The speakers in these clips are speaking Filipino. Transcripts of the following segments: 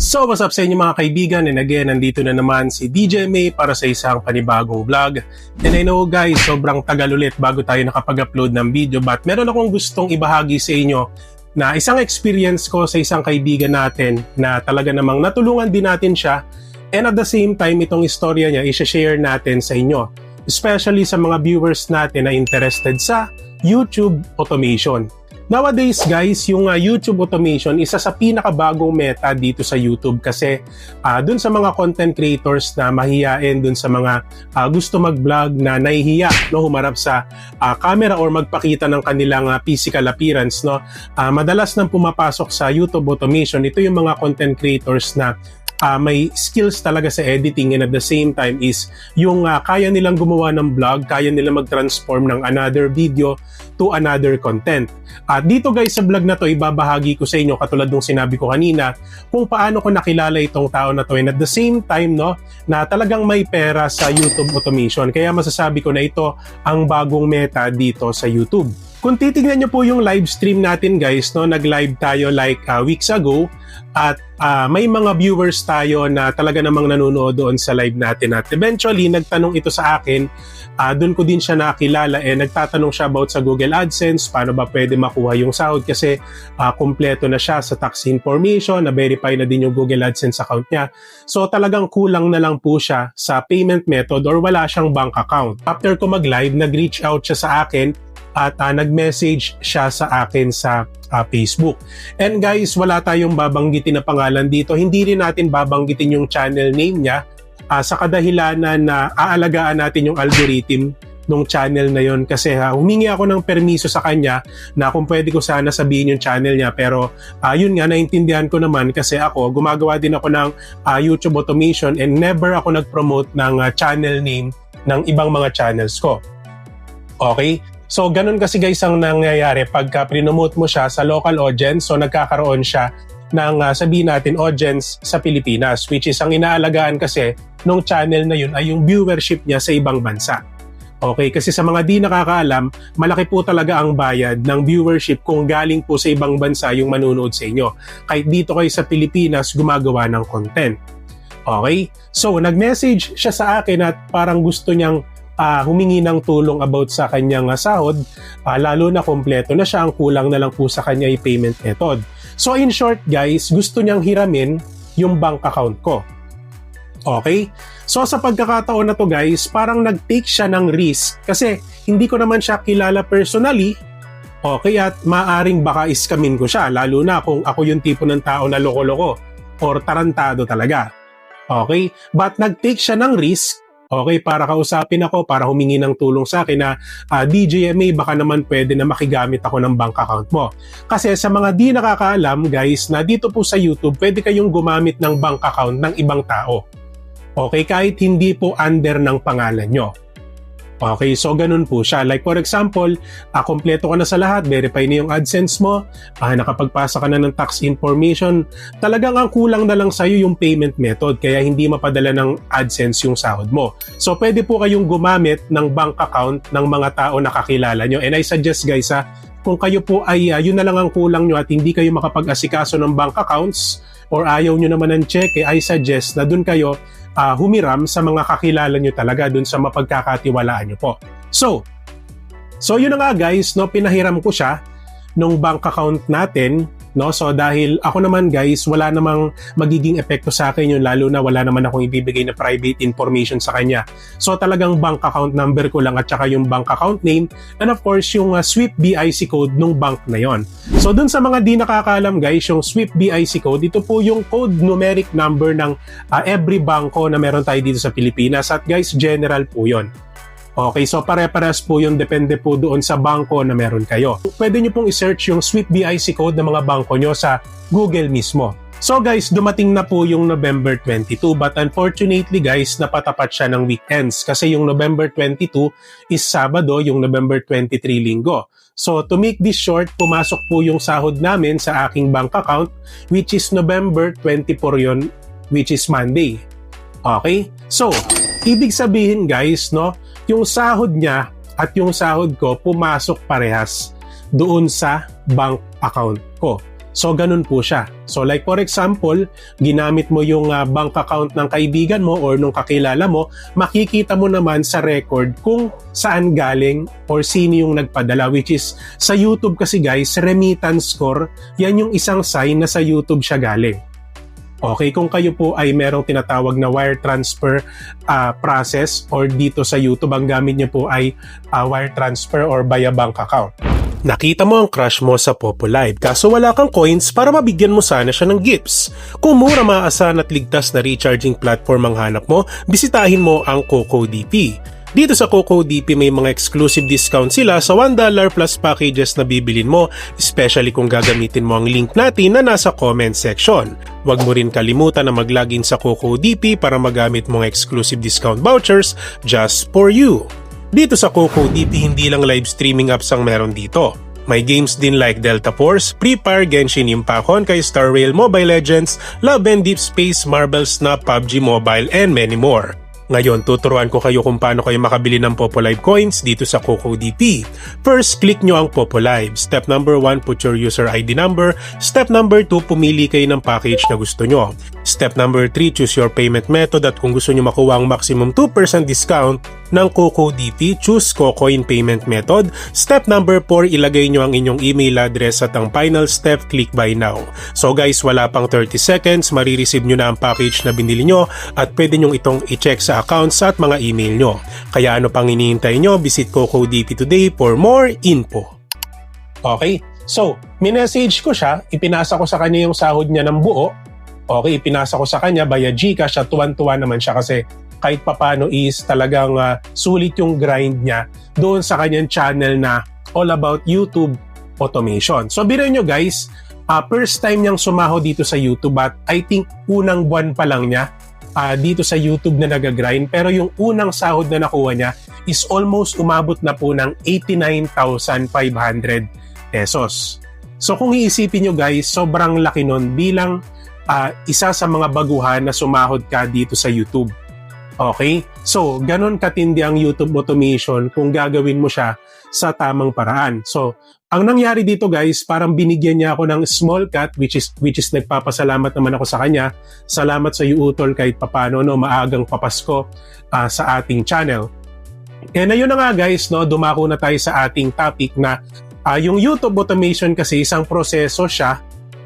So what's up sa inyo mga kaibigan, and again, nandito na naman si DJ May para sa isang panibagong vlog. And I know guys, sobrang tagal ulit bago tayo nakapag-upload ng video, but meron akong gustong ibahagi sa inyo na isang experience ko sa isang kaibigan natin na talaga namang natulungan din natin siya, and at the same time, itong istorya niya i-share natin sa inyo, especially sa mga viewers natin na interested sa YouTube automation. Nowadays guys, yung YouTube automation, isa sa pinakabagong meta dito sa YouTube kasi dun sa mga content creators na mahihiyain, dun sa mga gusto mag-vlog na nahihiya, no, humarap sa camera or magpakita ng kanilang physical appearance, no. Madalas nang pumapasok sa YouTube automation, ito yung mga content creators na may skills talaga sa editing, and at the same time is yung kaya nilang gumawa ng vlog, kaya nilang mag-transform ng another video to another content. At dito guys sa vlog na to, ibabahagi ko sa inyo, katulad nung sinabi ko kanina, kung paano ko nakilala itong tao na to, and at the same time, no, na talagang may pera sa YouTube automation. Kaya masasabi ko na ito ang bagong meta dito sa YouTube. Kung titignan nyo po yung live stream natin guys, no, nag-live tayo like weeks ago, at may mga viewers tayo na talaga namang nanonood doon sa live natin, at eventually nagtanong ito sa akin, doon ko din siya nakilala, nagtatanong siya about sa Google AdSense, paano ba pwede makuha yung sahod kasi kompleto na siya sa tax information, na-verify na din yung Google AdSense account niya. So talagang kulang na lang po siya sa payment method or wala siyang bank account. After ko mag-live, nag-reach out siya sa akin at nag-message siya sa akin sa Facebook. And guys, wala tayong babanggitin na pangalan dito. Hindi rin natin babanggitin yung channel name niya sa kadahilanan na aalagaan natin yung algorithm nung channel na yon, kasi humingi ako ng permiso sa kanya na kung pwede ko sana sabihin yung channel niya, pero yun nga, naintindihan ko naman kasi ako, gumagawa din ako ng YouTube automation and never ako nag-promote ng channel name ng ibang mga channels ko. Okay? So, ganun kasi guys ang nangyayari pagka prinomote mo siya sa local audience, so nagkakaroon siya ng sabihin natin audience sa Pilipinas, which is ang inaalagaan kasi nung channel na yun ay yung viewership niya sa ibang bansa. Okay, kasi sa mga di nakakaalam, malaki po talaga ang bayad ng viewership kung galing po sa ibang bansa yung manunood sa inyo. Kahit dito kayo sa Pilipinas gumagawa ng content. Okay? So, nag-message siya sa akin at parang gusto niyang humingi ng tulong about sa kanyang sahod, lalo na kompleto na siya, ang kulang na lang po sa kanya yung payment method. So in short guys, gusto niyang hiramin yung bank account ko. Okay? So sa pagkakataon na to guys, parang nag-take siya ng risk kasi hindi ko naman siya kilala personally. Okay, at maaring baka iskamin ko siya, lalo na kung ako yung tipo ng tao na loko-loko or tarantado talaga. Okay? But nag-take siya ng risk, okay, para kausapin ako, para humingi ng tulong sa akin na DJ May, baka naman pwede na makigamit ako ng bank account mo. Kasi sa mga di nakakaalam guys, na dito po sa YouTube, pwede kayong gumamit ng bank account ng ibang tao. Okay, kahit hindi po under ng pangalan nyo. Okay, so ganun po siya. Like for example, kompleto ka na sa lahat, verify na yung AdSense mo, nakapagpasa ka na ng tax information, talagang ang kulang na lang sa'yo yung payment method, kaya hindi mapadala ng AdSense yung sahod mo. So pwede po kayong gumamit ng bank account ng mga tao na kakilala nyo. And I suggest guys, kung kayo po ay yun na lang ang kulang nyo at hindi kayo makapag-asikaso ng bank accounts or ayaw nyo naman ng cheque, I suggest na dun kayo humiram sa mga kakilala nyo talaga, dun sa mapagkakatiwalaan nyo po. So yun na nga guys, no, pinahiram ko siya nung bank account natin, no. So dahil ako naman guys, wala namang magiging epekto sa akin yun, lalo na wala naman akong ibibigay na private information sa kanya. So talagang bank account number ko lang at saka yung bank account name, and of course yung SWIFT BIC code nung bank na yon. So dun sa mga di nakakaalam guys, yung SWIFT BIC code, ito po yung code numeric number ng every banko na meron tayo dito sa Pilipinas, at guys, general po yon. Okay, so pare-parehas po yun, depende po doon sa bangko na meron kayo. Pwede nyo pong i-search yung SWIFT BIC code ng mga bangko nyo sa Google mismo. So guys, dumating na po yung November 22, but unfortunately guys, napatapat siya ng weekends kasi yung November 22 is Sabado, yung November 23 Linggo. So to make this short, pumasok po yung sahod namin sa aking bank account, which is November 24 yon, which is Monday. Okay? So, ibig sabihin guys, no, yung sahod niya at yung sahod ko pumasok parehas doon sa bank account ko. So, ganun po siya. So, like for example, ginamit mo yung bank account ng kaibigan mo or nung kakilala mo, makikita mo naman sa record kung saan galing or sino yung nagpadala, which is sa YouTube kasi guys, remittance score, yan yung isang sign na sa YouTube siya galing. Okay, kung kayo po ay merong tinatawag na wire transfer process or dito sa YouTube, ang gamit niyo po ay wire transfer or via bank account. Nakita mo ang crush mo sa Popolive kaso wala kang coins para mabigyan mo sana siya ng gifts. Kung mura, maasahan at ligtas na recharging platform ang hanap mo, bisitahin mo ang CocoDP. Dito sa CocoDP may mga exclusive discount sila sa $1 plus packages na bibilin mo, especially kung gagamitin mo ang link natin na nasa comment section. Huwag mo rin kalimutan na mag-login sa CocoDP para magamit mong exclusive discount vouchers just for you. Dito sa CocoDP, hindi lang live streaming apps ang meron dito. May games din like Delta Force, Free Fire, Genshin Impact, Honkai Star Rail, Mobile Legends, Love and Deep Space, Marvel Snap, PUBG Mobile, and many more. Ngayon, tuturuan ko kayo kung paano kayo makabili ng Popolive coins dito sa CocoDP. First, click nyo ang Popolive. Step number 1, put your user ID number. Step number 2, pumili kayo ng package na gusto nyo. Step number 3, choose your payment method at kung gusto nyo makuha ang maximum 2% discount ng CocoDP, choose Cocoin payment method. Step number 4, ilagay nyo ang inyong email address at ang final step, click buy now. So guys, wala pang 30 seconds, marireceive nyo na ang package na binili nyo at pwede nyo itong i-check sa accounts at mga email nyo. Kaya ano pang hinihintay nyo, visit CocoDP today for more info. Okay, so minessage ko siya, ipinasa ko sa kanya yung sahod niya ng buo. Okay, ipinasa ko sa kanya via Gcash at tuwan-tuwa naman siya kasi kahit papano is talagang sulit yung grind niya doon sa kanyang channel na all about YouTube automation. So biro nyo guys, first time niyang sumahod dito sa YouTube at I think unang buwan pa lang niya dito sa YouTube na nag-grind, pero yung unang sahod na nakuha niya is almost umabot na po ng 89,500 pesos. So kung iisipin nyo guys, sobrang laki nun bilang isa sa mga baguhan na sumahod ka dito sa YouTube. Okay? So, ganun katindi ang YouTube automation kung gagawin mo siya sa tamang paraan. So, ang nangyari dito guys, parang binigyan niya ako ng small cut which is nagpapasalamat naman ako sa kanya. Salamat sa iyo Utol kahit papano no, maagang papasko sa ating channel. And ayun na nga guys, no, dumako na tayo sa ating topic na yung YouTube automation kasi isang proseso siya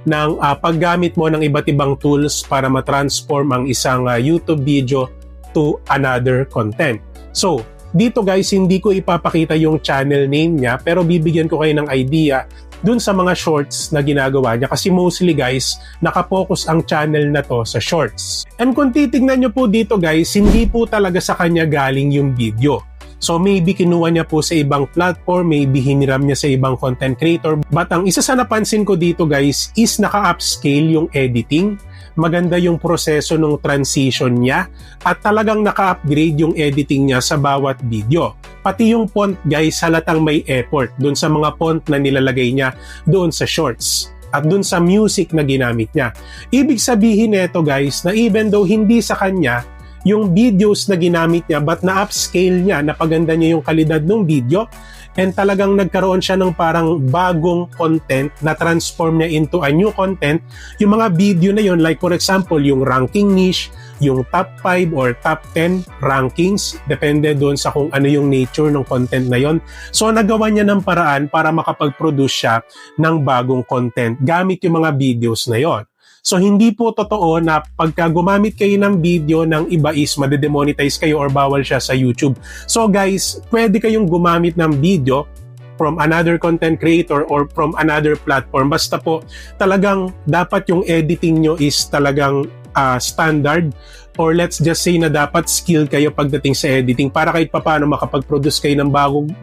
ng paggamit mo ng iba't ibang tools para ma-transform ang isang YouTube video to another content. So, dito guys, hindi ko ipapakita yung channel name niya pero bibigyan ko kayo ng idea dun sa mga shorts na ginagawa niya kasi mostly guys, nakapokus ang channel na to sa shorts. And kung titignan nyo po dito guys, hindi po talaga sa kanya galing yung video. So maybe kinuha niya po sa ibang platform, maybe hiniram niya sa ibang content creator. But ang isa sa napansin ko dito guys is naka-upscale yung editing. Maganda yung proseso ng transition niya at talagang naka-upgrade yung editing niya sa bawat video. Pati yung font guys, halatang may effort dun sa mga font na nilalagay niya doon sa shorts at dun sa music na ginamit niya. Ibig sabihin nito guys na even though hindi sa kanya yung videos na ginamit niya but na-upscale niya, napaganda niya yung kalidad ng video and talagang nagkaroon siya ng parang bagong content na transform niya into a new content. Yung mga video na yun, like for example, yung ranking niche, yung top 5 or top 10 rankings, depende doon sa kung ano yung nature ng content na yon. So nagawa niya ng paraan para makapag-produce siya ng bagong content gamit yung mga videos na yon. So hindi po totoo na pagka gumamit kayo ng video ng iba is madedemonetize kayo or bawal siya sa YouTube. So guys, pwede kayong gumamit ng video from another content creator or from another platform. Basta po talagang dapat yung editing nyo is talagang standard or let's just say na dapat skill kayo pagdating sa editing para kahit papaano makapag-produce kayo ng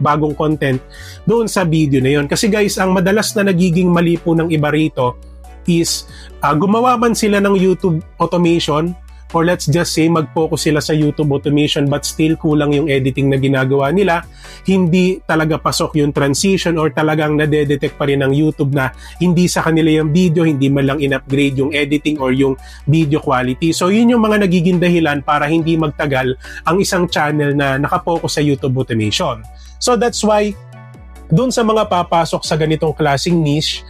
bagong content doon sa video na yon. Kasi guys, ang madalas na nagiging mali po ng iba rito is gumawa man sila ng YouTube automation or let's just say mag-focus sila sa YouTube automation but still kulang yung editing na ginagawa nila, hindi talaga pasok yung transition or talagang nade-detect pa rin ng YouTube na hindi sa kanila yung video, hindi man lang in-upgrade yung editing or yung video quality. So yun yung mga nagiging dahilan para hindi magtagal ang isang channel na nakapokus sa YouTube automation. So that's why dun sa mga papasok sa ganitong klaseng niche,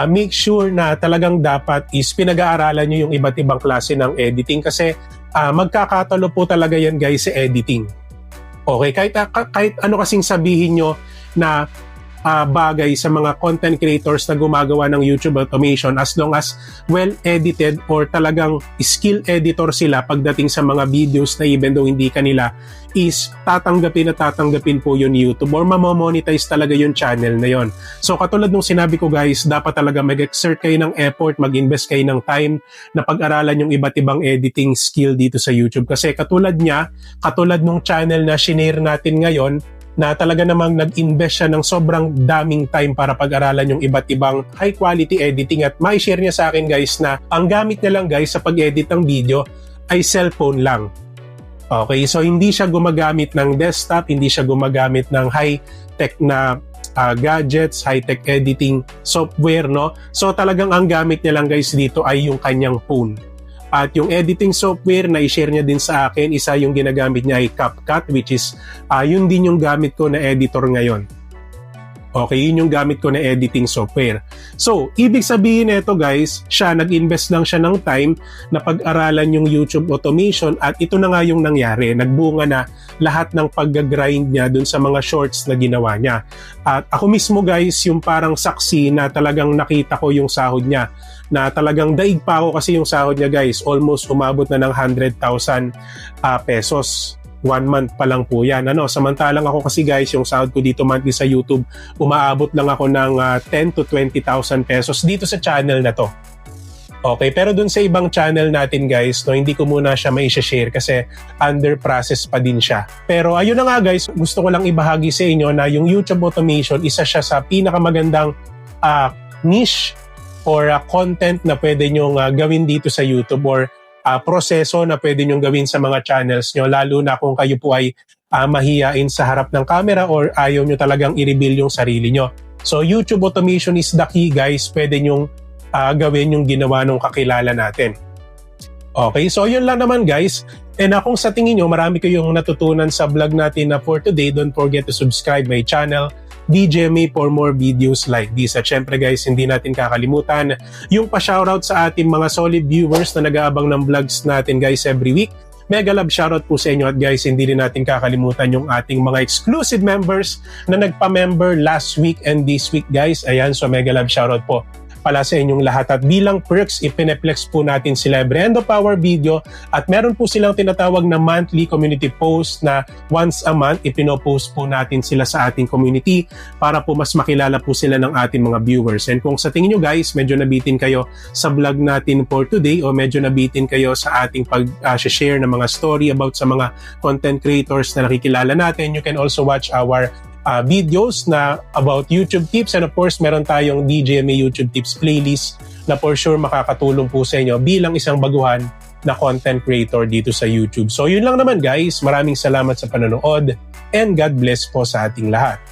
make sure na talagang dapat is pinag-aaralan nyo yung iba't ibang klase ng editing kasi magkakatalo po talaga yan guys sa editing. Okay, kahit ano kasing sabihin nyo na bagay sa mga content creators na gumagawa ng YouTube automation, as long as well edited or talagang skill editor sila pagdating sa mga videos na even though hindi kanila, is tatanggapin po yun YouTube or mamomonetize talaga yung channel na yon. So katulad nung sinabi ko guys, dapat talaga mag-exert kayo ng effort, mag-invest kayo ng time na pag-aralan yung iba't ibang editing skill dito sa YouTube kasi katulad nung channel na shinare natin ngayon na talaga namang nag-invest siya ng sobrang daming time para pag-aralan yung iba't ibang high quality editing at mai-share niya sa akin guys na ang gamit niya lang guys sa pag-edit ng video ay cellphone lang. Okay, so hindi siya gumagamit ng desktop, hindi siya gumagamit ng high-tech na gadgets, high-tech editing software, no? So talagang ang gamit niya lang guys dito ay yung kanyang phone. At yung editing software na i-share niya din sa akin, isa yung ginagamit niya ay CapCut, which is yun din yung gamit ko na editor ngayon. Okay, yun yung gamit ko na editing software. So, ibig sabihin nito guys, nag-invest lang siya ng time na pag-aralan yung YouTube automation at ito na nga yung nangyari. Nagbunga na lahat ng pag-grind niya dun sa mga shorts na ginawa niya. At ako mismo guys, yung parang saksi na talagang nakita ko yung sahod niya. Na talagang daig pa ako kasi yung sahod niya guys, almost umabot na ng 100,000 pesos. 1 month pa lang po yan. Samantalang ako kasi guys, yung sahod ko dito monthly sa YouTube, umaabot lang ako ng 10 to 20,000 pesos dito sa channel na to. Okay, pero dun sa ibang channel natin guys, hindi ko muna siya mai-share kasi under process pa din siya. Pero ayun na nga guys, gusto ko lang ibahagi sa inyo na yung YouTube automation, isa siya sa pinakamagandang niche or content na pwede nyong gawin dito sa YouTube or proseso na pwede nyong gawin sa mga channels nyo, lalo na kung kayo po ay mahiyain sa harap ng camera or ayaw nyo talagang i-reveal yung sarili nyo. So YouTube automation is the key guys, pwede nyong gawin yung ginawa nung kakilala natin. Okay, so yun lang naman guys. And kung sa tingin nyo marami kayong natutunan sa vlog natin na for today, don't forget to subscribe my channel, DJMA, for more videos like this. At syempre guys, hindi natin kakalimutan yung pa-shoutout sa ating mga solid viewers na nag-aabang ng vlogs natin guys every week. Mega love shoutout po sa inyo at guys, hindi rin natin kakalimutan yung ating mga exclusive members na nagpa-member last week and this week guys. Ayan, so mega love shoutout po pala sa inyong lahat at bilang perks, ipineplex po natin sila every end of our video at meron po silang tinatawag na monthly community post na once a month ipinopost po natin sila sa ating community para po mas makilala po sila ng ating mga viewers. And kung sa tingin nyo guys, medyo nabitin kayo sa vlog natin for today o medyo nabitin kayo sa ating pag-share ng mga story about sa mga content creators na nakikilala natin, you can also watch our videos na about YouTube tips and of course meron tayong DJMA YouTube tips playlist na for sure makakatulong po sa inyo bilang isang baguhan na content creator dito sa YouTube. So yun lang naman guys, maraming salamat sa panonood and God bless po sa ating lahat.